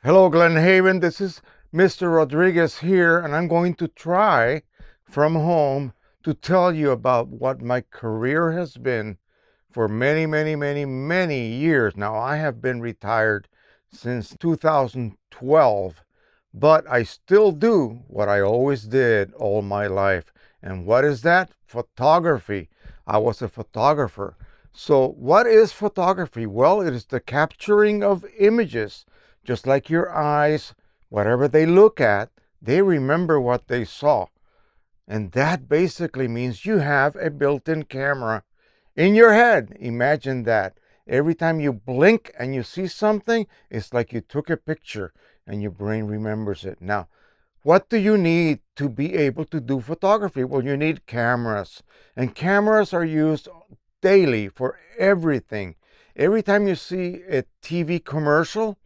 Hello, Glen Haven. This is Mr. Rodriguez here, and I'm going to try from home to tell you about what my career has been for many years. Now, I have been retired since 2012, but I still do what I always did all my life. And what is that? Photography. I was a photographer. So, what is photography? Well, it is the capturing of images, just like your eyes, whatever they look at, they remember what they saw. And that basically means you have a built-in camera in your head. Imagine that. Every time you blink and you see something, it's like you took a picture and your brain remembers it. Now, what do you need to be able to do photography? Well, you need cameras. And cameras are used daily for everything. Every time you see a TV commercial,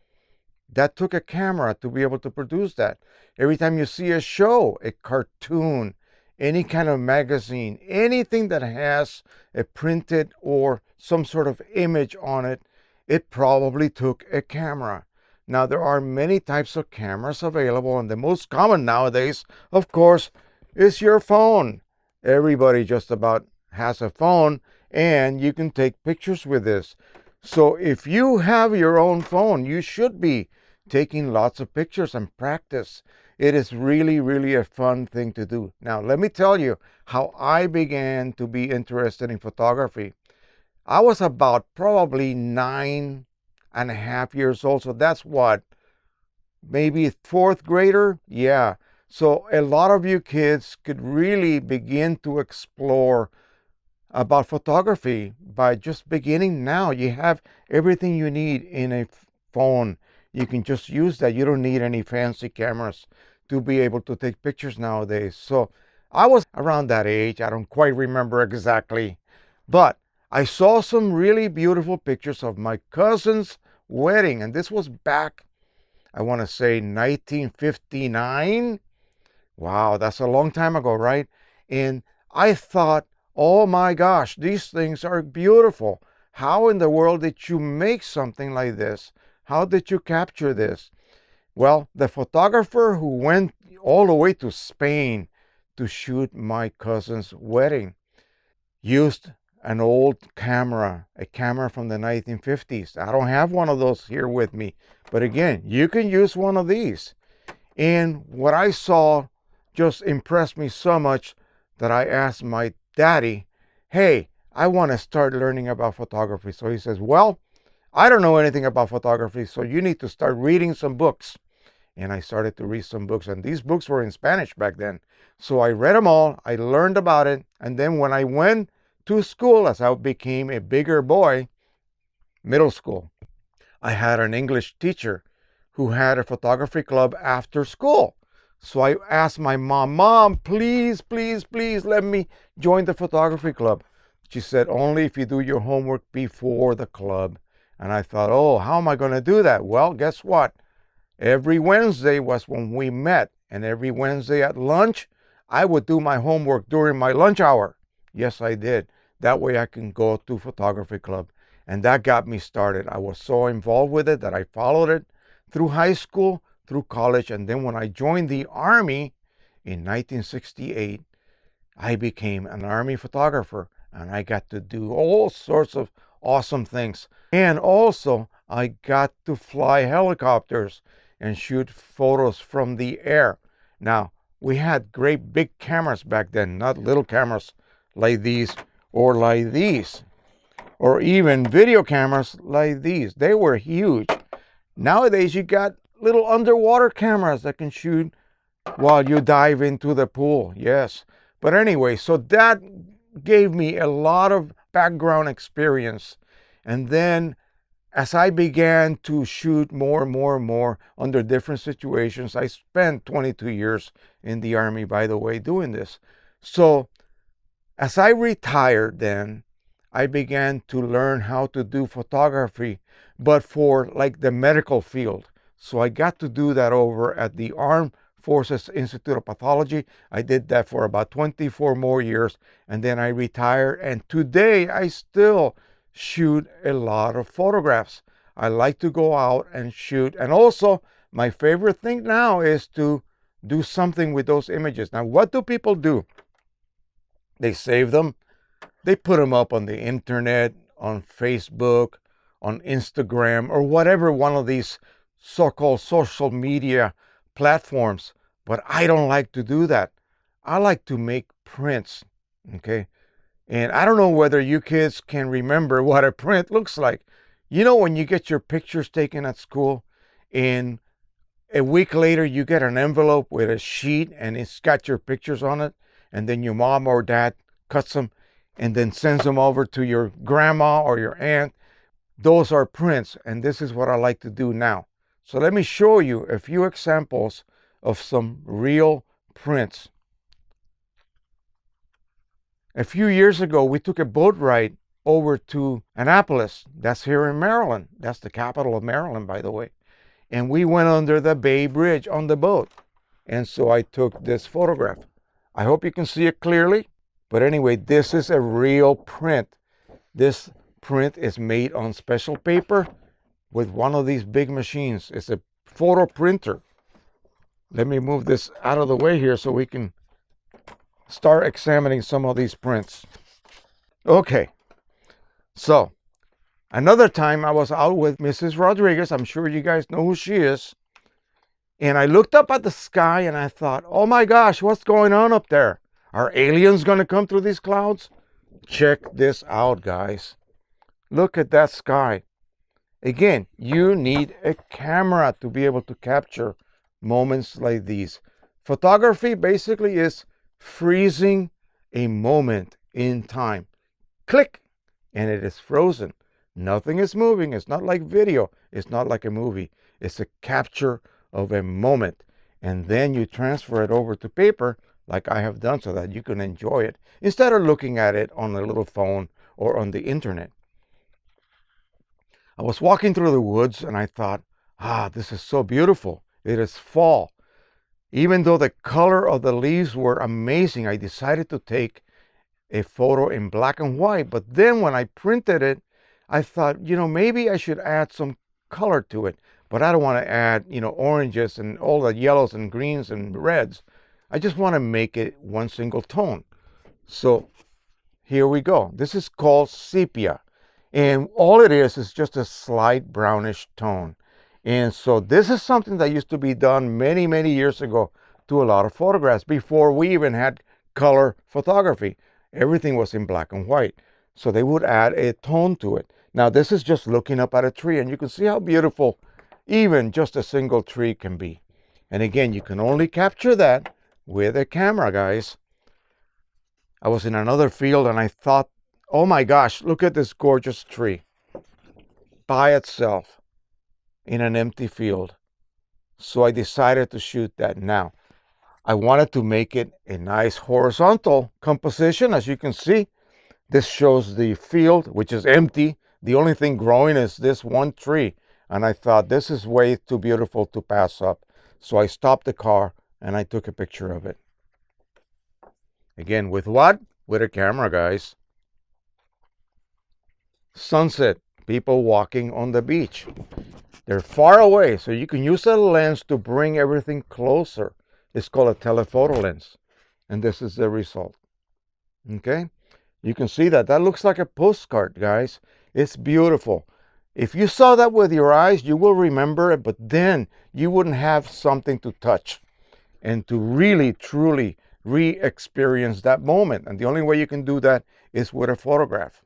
that took a camera to be able to produce that. Every time you see a show, a cartoon, any kind of magazine, anything that has a printed or some sort of image on it, it probably took a camera. Now, there are many types of cameras available, and the most common nowadays, of course, is your phone. Everybody just about has a phone, and you can take pictures with this. So if you have your own phone, you should be taking lots of pictures and practice. It is really a fun thing to do. Now, let me tell you how I began to be interested in photography. I was about probably 9.5 years old. So that's what, maybe fourth grader? Yeah. So a lot of you kids could really begin to explore about photography by just beginning now. You have everything you need in a phone. You can just use that. You don't need any fancy cameras to be able to take pictures nowadays. So I was around that age. I don't quite remember exactly, but I saw some really beautiful pictures of my cousin's wedding. And this was back, I want to say 1959. Wow, that's a long time ago, right? And I thought, oh my gosh, these things are beautiful. How in the world did you make something like this? How did you capture this? Well, the photographer who went all the way to Spain to shoot my cousin's wedding used an old camera, a camera from the 1950s. I don't have one of those here with me, but again, you can use one of these. And what I saw just impressed me so much that I asked my daddy, hey, I want to start learning about photography. So he says, well, I don't know anything about photography, so you need to start reading some books. And I started to read some books, and these books were in Spanish back then. So I read them all, I learned about it, and then when I went to school, as I became a bigger boy, middle school, I had an English teacher who had a photography club after school. So I asked my mom, please let me join the photography club. She said, only if you do your homework before the club. And I thought, oh, how am I going to do that? Well, guess what? Every Wednesday was when we met. And every Wednesday at lunch, I would do my homework during my lunch hour. Yes, I did. That way I can go to photography club. And that got me started. I was so involved with it that I followed it through high school, through college, and then when I joined the Army in 1968, I became an Army photographer, and I got to do all sorts of awesome things. And also, I got to fly helicopters and shoot photos from the air. Now, we had great big cameras back then, not little cameras like these or like these, or even video cameras like these. They were huge. Nowadays, you got little underwater cameras that can shoot while you dive into the pool. Yes. But anyway, so that gave me a lot of background experience. And then as I began to shoot more and more under different situations, I spent 22 years in the Army, by the way, doing this. So as I retired then, I began to learn how to do photography, but for like the medical field. So I got to do that over at the Armed Forces Institute of Pathology. I did that for about 24 more years, and then I retired. And today I still shoot a lot of photographs. I like to go out and shoot. And also my favorite thing now is to do something with those images. Now, what do people do? They save them. They put them up on the internet, on Facebook, on Instagram, or whatever one of these so-called social media platforms. But I don't like to do that. I like to make prints, okay? And I don't know whether you kids can remember what a print looks like. You know, when you get your pictures taken at school, and a week later you get an envelope with a sheet and it's got your pictures on it, and then your mom or dad cuts them and then sends them over to your grandma or your aunt. Those are prints, and this is what I like to do now. So let me show you a few examples of some real prints. A few years ago, we took a boat ride over to Annapolis. That's here in Maryland. That's the capital of Maryland, by the way. And we went under the Bay Bridge on the boat. And so I took this photograph. I hope you can see it clearly. But anyway, this is a real print. This print is made on special paper with one of these big machines. It's a photo printer. Let me move this out of the way here so we can start examining some of these prints. Okay, so another time I was out with Mrs. Rodriguez. I'm sure you guys know who she is. And I looked up at the sky and I thought, oh my gosh, what's going on up there? Are aliens going to come through these clouds? Check this out, guys. Look at that sky. Again, you need a camera to be able to capture moments like these. Photography basically is freezing a moment in time. Click, and it is frozen. Nothing is moving. It's not like video. It's not like a movie. It's a capture of a moment. And then you transfer it over to paper, like I have done, so that you can enjoy it instead of looking at it on a little phone or on the internet. I was walking through the woods and I thought, this is so beautiful. It is fall. Even though the color of the leaves were amazing, I decided to take a photo in black and white. But then when I printed it, I thought, maybe I should add some color to it. But I don't want to add, oranges and all the yellows and greens and reds. I just want to make it one single tone. So here we go. This is called sepia. And all it is just a slight brownish tone. And so this is something that used to be done many, many years ago to a lot of photographs before we even had color photography. Everything was in black and white. So they would add a tone to it. Now this is just looking up at a tree, and you can see how beautiful even just a single tree can be. And again, you can only capture that with a camera, guys. I was in another field and I thought, oh my gosh, look at this gorgeous tree by itself in an empty field. So I decided to shoot that. Now, I wanted to make it a nice horizontal composition. As you can see, this shows the field, which is empty. The only thing growing is this one tree. And I thought, this is way too beautiful to pass up. So I stopped the car and I took a picture of it. Again, with what? With a camera, guys. Sunset, people walking on the beach. They're far away, so you can use a lens to bring everything closer. It's called a telephoto lens. And this is the result. Okay? You can see that. That looks like a postcard, guys. It's beautiful. If you saw that with your eyes, you will remember it, but then you wouldn't have something to touch and to really, truly re-experience that moment. And the only way you can do that is with a photograph.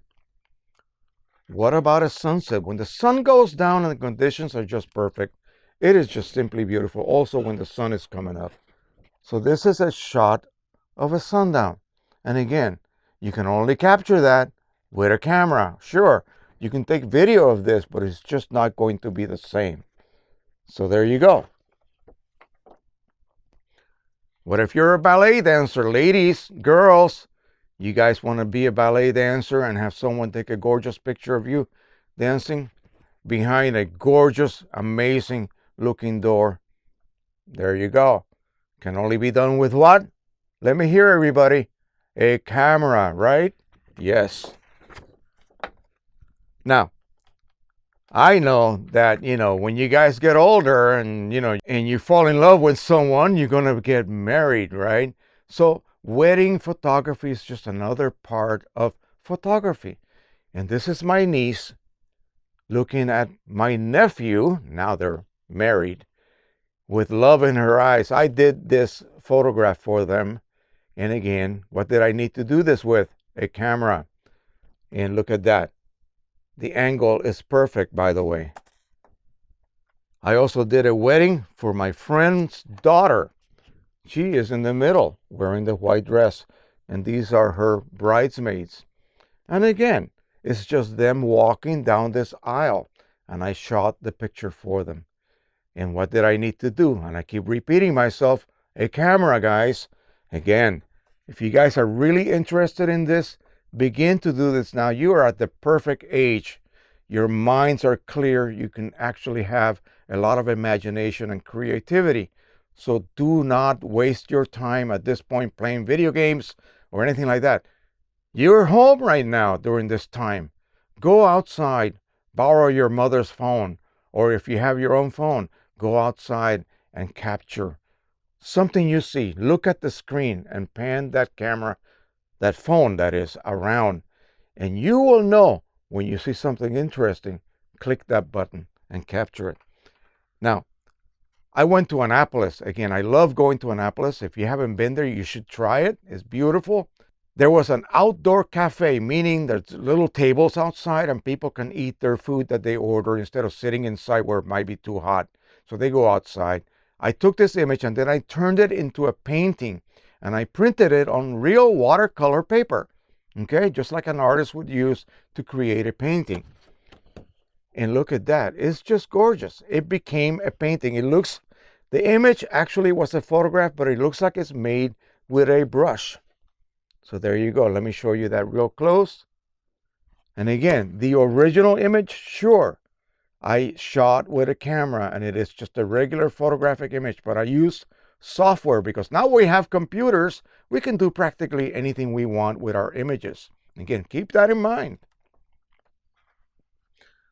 What about a sunset? When the sun goes down and the conditions are just perfect, it is just simply beautiful. Also when the sun is coming up. So this is a shot of a sundown. And again, you can only capture that with a camera. Sure, you can take video of this, but it's just not going to be the same. So there you go. What if you're a ballet dancer? Ladies, girls, you guys want to be a ballet dancer and have someone take a gorgeous picture of you dancing behind a gorgeous, amazing looking door? There you go. Can only be done with what? Let me hear everybody. A camera, right? Yes. Now, I know that, when you guys get older and, and you fall in love with someone, you're going to get married, right? So, wedding photography is just another part of photography. And this is my niece looking at my nephew. Now they're married with love in her eyes. I did this photograph for them. And again, what did I need to do this with? A camera. And look at that. The angle is perfect, by the way. I also did a wedding for my friend's daughter. She is in the middle wearing the white dress, and these are her bridesmaids. And again, it's just them walking down this aisle, and I shot the picture for them. And what did I need to do? And I keep repeating myself, a camera, guys. Again, if you guys are really interested in this, begin to do this now. You are at the perfect age. Your minds are clear. You can actually have a lot of imagination and creativity. So do not waste your time at this point playing video games or anything like that. You're home right now during this time. Go outside, borrow your mother's phone, or if you have your own phone, go outside and capture something you see. Look at the screen and pan that camera, that phone that is, around, and you will know when you see something interesting. Click that button and capture it. Now, I went to Annapolis. Again, I love going to Annapolis. If you haven't been there, you should try it. It's beautiful. There was an outdoor cafe, meaning there's little tables outside and people can eat their food that they order instead of sitting inside where it might be too hot. So they go outside. I took this image and then I turned it into a painting and I printed it on real watercolor paper. Okay, just like an artist would use to create a painting. And look at that. It's just gorgeous. It became a painting. The image actually was a photograph, but it looks like it's made with a brush. So there you go. Let me show you that real close. And again, the original image, sure, I shot with a camera and it is just a regular photographic image, but I used software because now we have computers. We can do practically anything we want with our images. Again, keep that in mind.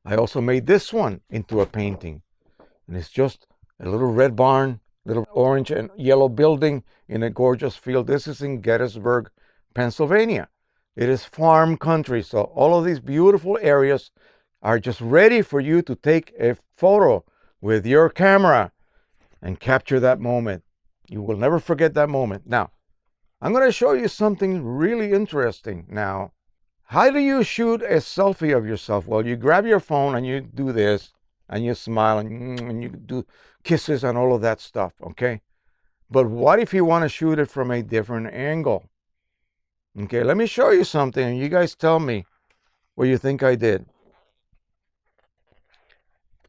I also made this one into a painting, and it's just a little red barn, little orange and yellow building in a gorgeous field. This is in Gettysburg, Pennsylvania. It is farm country, so all of these beautiful areas are just ready for you to take a photo with your camera and capture that moment. You will never forget that moment. Now, I'm going to show you something really interesting now. How do you shoot a selfie of yourself? Well, you grab your phone and you do this and you smile and you do kisses and all of that stuff, okay? But what if you want to shoot it from a different angle? Okay, let me show you something and you guys tell me what you think I did.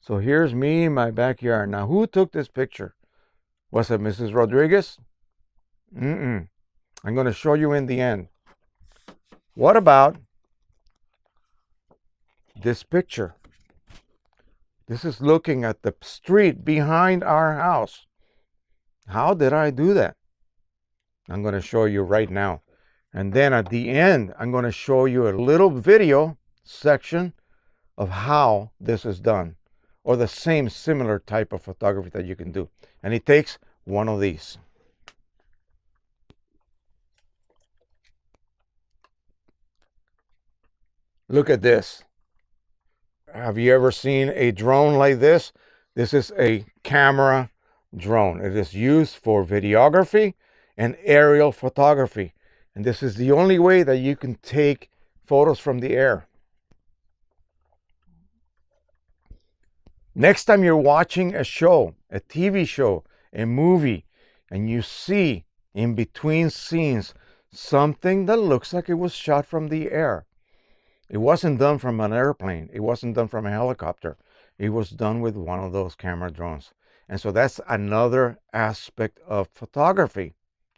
So here's me in my backyard. Now, who took this picture? Was it Mrs. Rodriguez? I'm going to show you in the end. What about this picture? This is looking at the street behind our house. How did I do that? I'm going to show you right now. And then at the end, I'm going to show you a little video section of how this is done, or the same similar type of photography that you can do. And it takes one of these. Look at this. Have you ever seen a drone like this? This is a camera drone. It is used for videography and aerial photography. And this is the only way that you can take photos from the air. Next time you're watching a show, a TV show, a movie, and you see in between scenes something that looks like it was shot from the air. It wasn't done from an airplane. It wasn't done from a helicopter. It was done with one of those camera drones. And so that's another aspect of photography.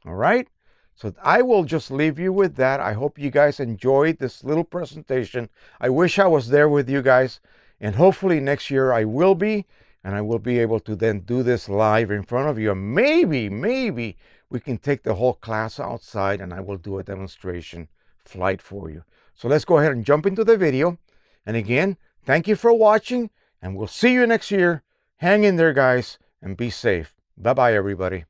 All right? So I will just leave you with that. I hope you guys enjoyed this little presentation. I wish I was there with you guys. And hopefully next year I will be. And I will be able to then do this live in front of you. And maybe we can take the whole class outside and I will do a demonstration flight for you. So let's go ahead and jump into the video. And again, thank you for watching. And we'll see you next year. Hang in there, guys, and be safe. Bye-bye, everybody.